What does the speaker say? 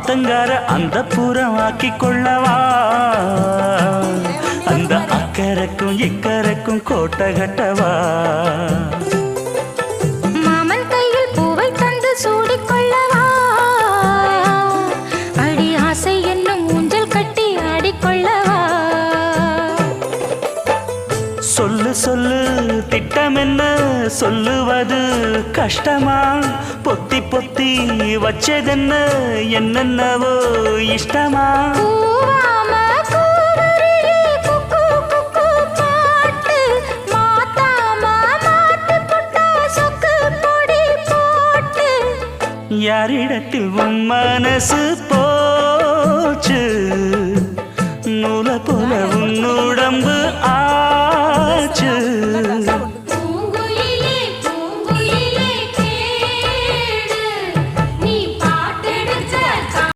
ஆத்தங்கார அந்த புறமாக்கி கொள்ளவா அந்த அக்கறைக்கும் இக்கரைக்கும் கோட்டை கட்டவா மாமன் கையில் பூவை தந்து சூடிக்கொள்ளவா அடி ஆசை என்னும் ஊஞ்சல் கட்டி ஆடிக்கொள்ளவா சொல்லு சொல்லு திட்டம் என்ன சொல்லுவது கஷ்டமா பொத்தி பொத்தி வச்சதென்ன என்னென்னவோ இஷ்டமா பூவாம கூவரிலே குக்கு குக்கு பாட்டு மாத்தாம மாட்டு புட்டா சொக்கு பொடி போட்டு யாரிடத்தில் உன் மனசு போச்சு நூலை போல உன் உடம்பு